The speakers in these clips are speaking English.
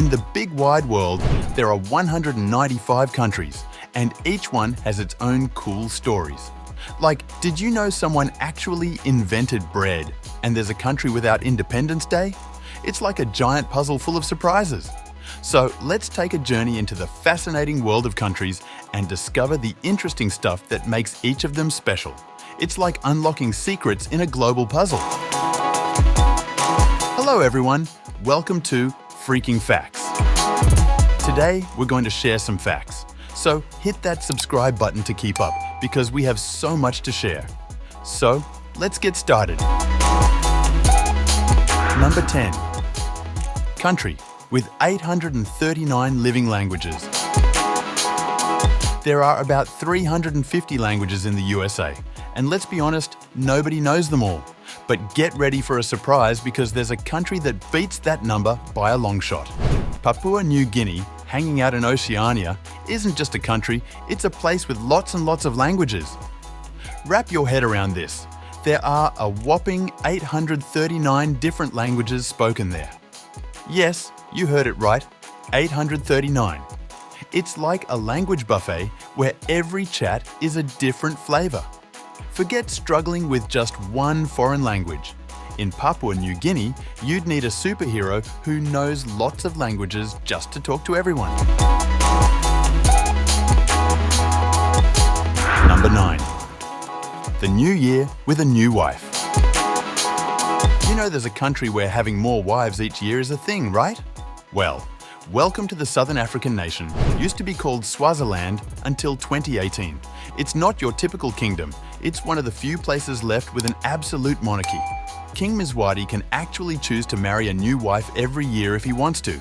In the big wide world, there are 195 countries, and each one has its own cool stories. Like, did you know someone actually invented bread, and there's a country without Independence Day? It's like a giant puzzle full of surprises. So let's take a journey into the fascinating world of countries and discover the interesting stuff that makes each of them special. It's like unlocking secrets in a global puzzle. Hello everyone, welcome to Freaking Facts. Today we're going to share some facts, so hit that subscribe button to keep up because we have so much to share. So let's get started. Number 10. Country with 839 living languages. There are about 350 languages in the USA, and let's be honest, nobody knows them all. But get ready for a surprise because there's a country that beats that number by a long shot. Papua New Guinea, hanging out in Oceania, isn't just a country, it's a place with lots and lots of languages. Wrap your head around this. There are a whopping 839 different languages spoken there. Yes, you heard it right, 839. It's like a language buffet where every chat is a different flavor. Forget struggling with just one foreign language. In Papua New Guinea, you'd need a superhero who knows lots of languages just to talk to everyone. Number 9. The new year with a new wife. You know there's a country where having more wives each year is a thing, right? Well, welcome to the Southern African nation. Used to be called Swaziland until 2018. It's not your typical kingdom. It's one of the few places left with an absolute monarchy. King Mzwadi can actually choose to marry a new wife every year if he wants to.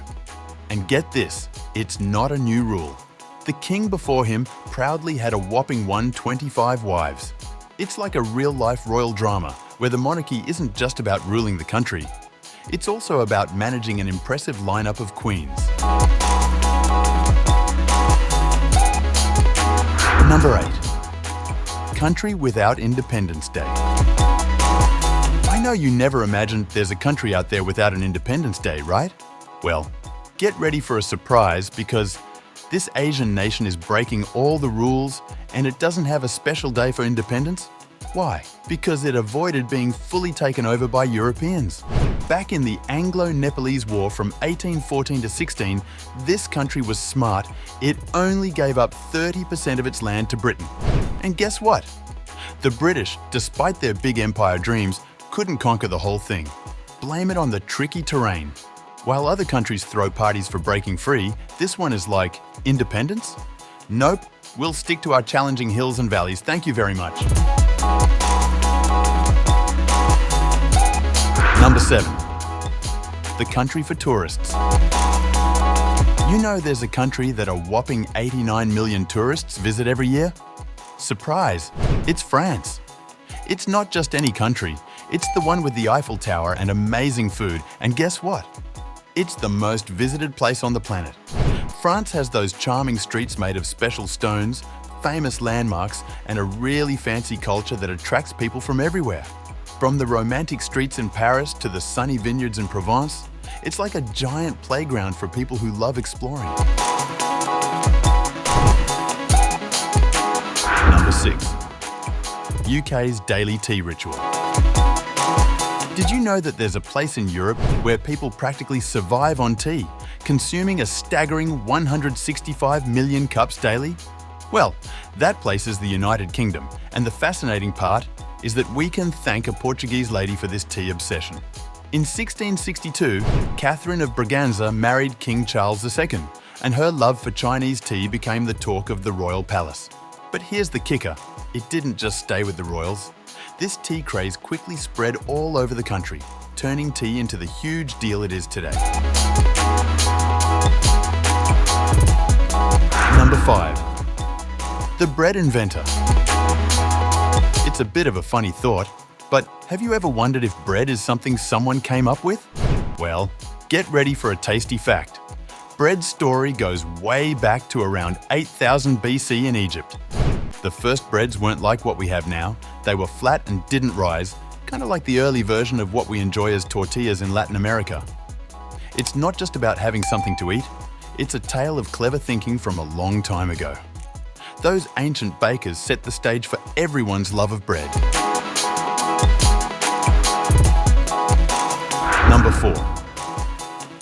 And get this, it's not a new rule. The king before him proudly had a whopping 125 wives. It's like a real-life royal drama where the monarchy isn't just about ruling the country. It's also about managing an impressive lineup of queens. Number 8. Country without Independence Day. I know you never imagined there's a country out there without an Independence Day, right? Well, get ready for a surprise because this Asian nation is breaking all the rules and it doesn't have a special day for independence. Why? Because it avoided being fully taken over by Europeans. Back in the Anglo-Nepalese War from 1814 to 16, this country was smart. It only gave up 30% of its land to Britain. And guess what? The British, despite their big empire dreams, couldn't conquer the whole thing. Blame it on the tricky terrain. While other countries throw parties for breaking free, this one is like, independence? Nope, we'll stick to our challenging hills and valleys, thank you very much. Number 7. The country for tourists. You know there's a country that a whopping 89 million tourists visit every year? Surprise! It's France. It's not just any country, it's the one with the Eiffel Tower and amazing food, and guess what? It's the most visited place on the planet. France has those charming streets made of special stones, famous landmarks, and a really fancy culture that attracts people from everywhere. From the romantic streets in Paris to the sunny vineyards in Provence, it's like a giant playground for people who love exploring. Number 6. UKs Daily Tea Ritual. Did you know that there's a place in Europe where people practically survive on tea, consuming a staggering 165 million cups daily? Well, that place is the United Kingdom, and the fascinating part is that we can thank a Portuguese lady for this tea obsession. In 1662, Catherine of Braganza married King Charles II, and her love for Chinese tea became the talk of the royal palace. But here's the kicker, it didn't just stay with the royals. This tea craze quickly spread all over the country, turning tea into the huge deal it is today. Number 5. The Bread Inventor. It's a bit of a funny thought, but have you ever wondered if bread is something someone came up with? Well, get ready for a tasty fact. Bread's story goes way back to around 8000 BC in Egypt. The first breads weren't like what we have now. They were flat and didn't rise, kind of like the early version of what we enjoy as tortillas in Latin America. It's not just about having something to eat, it's a tale of clever thinking from a long time ago. Those ancient bakers set the stage for everyone's love of bread. Number 4.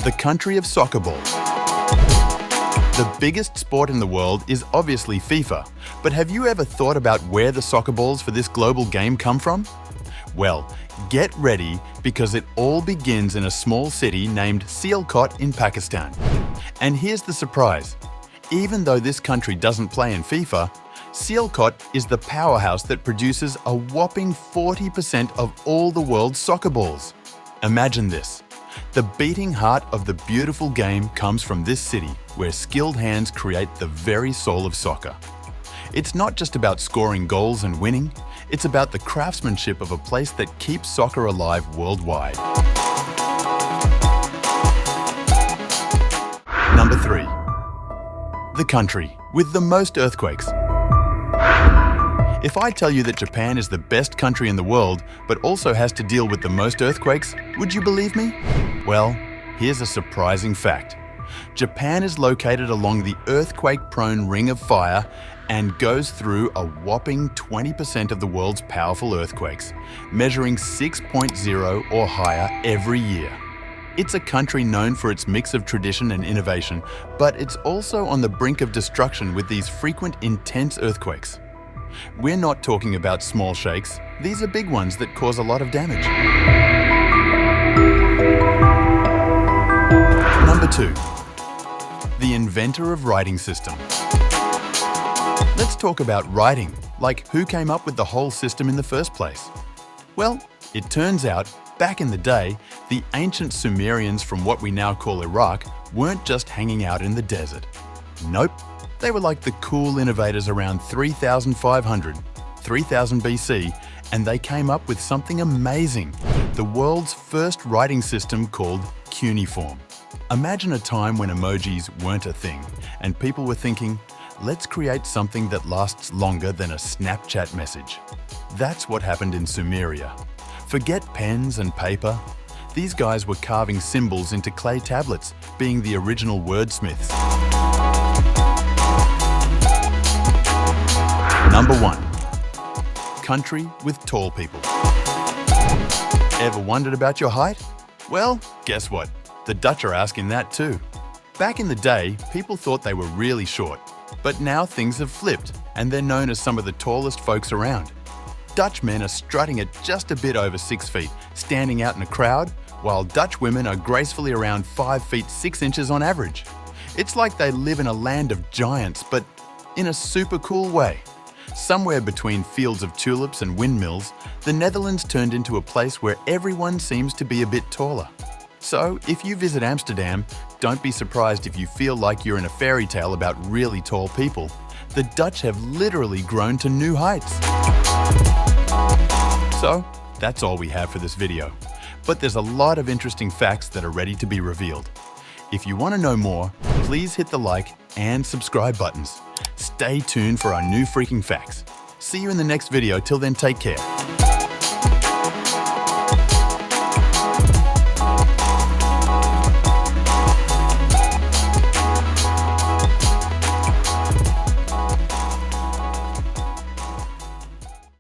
The country of soccer ball. The biggest sport in the world is obviously FIFA, but have you ever thought about where the soccer balls for this global game come from? Well, get ready because it all begins in a small city named Sialkot in Pakistan. And here's the surprise. Even though this country doesn't play in FIFA, Sialkot is the powerhouse that produces a whopping 40% of all the world's soccer balls. Imagine this. The beating heart of the beautiful game comes from this city, where skilled hands create the very soul of soccer. It's not just about scoring goals and winning, it's about the craftsmanship of a place that keeps soccer alive worldwide. Number 3. The country with the most earthquakes. If I tell you that Japan is the best country in the world, but also has to deal with the most earthquakes, would you believe me? Well, here's a surprising fact. Japan is located along the earthquake-prone Ring of Fire and goes through a whopping 20% of the world's powerful earthquakes, measuring 6.0 or higher every year. It's a country known for its mix of tradition and innovation, but it's also on the brink of destruction with these frequent, intense earthquakes. We're not talking about small shakes, these are big ones that cause a lot of damage. Number 2. The inventor of writing system. Let's talk about writing, like who came up with the whole system in the first place? Well, it turns out, back in the day, the ancient Sumerians from what we now call Iraq weren't just hanging out in the desert. Nope. They were like the cool innovators around 3000 BC, and they came up with something amazing, the world's first writing system called cuneiform. Imagine a time when emojis weren't a thing, and people were thinking, let's create something that lasts longer than a Snapchat message. That's what happened in Sumeria. Forget pens and paper. These guys were carving symbols into clay tablets, being the original wordsmiths. Number 1. Country with tall people. Ever wondered about your height? Well, guess what? The Dutch are asking that too. Back in the day, people thought they were really short, but now things have flipped and they're known as some of the tallest folks around. Dutch men are strutting at just a bit over 6 feet, standing out in a crowd, while Dutch women are gracefully around 5 feet 6 inches on average. It's like they live in a land of giants, but in a super cool way. Somewhere between fields of tulips and windmills, the Netherlands turned into a place where everyone seems to be a bit taller. So, if you visit Amsterdam, don't be surprised if you feel like you're in a fairy tale about really tall people. The Dutch have literally grown to new heights. So, that's all we have for this video. But there's a lot of interesting facts that are ready to be revealed. If you want to know more, please hit the like and subscribe buttons. Stay tuned for our new freaking facts. See you in the next video. Till then, take care.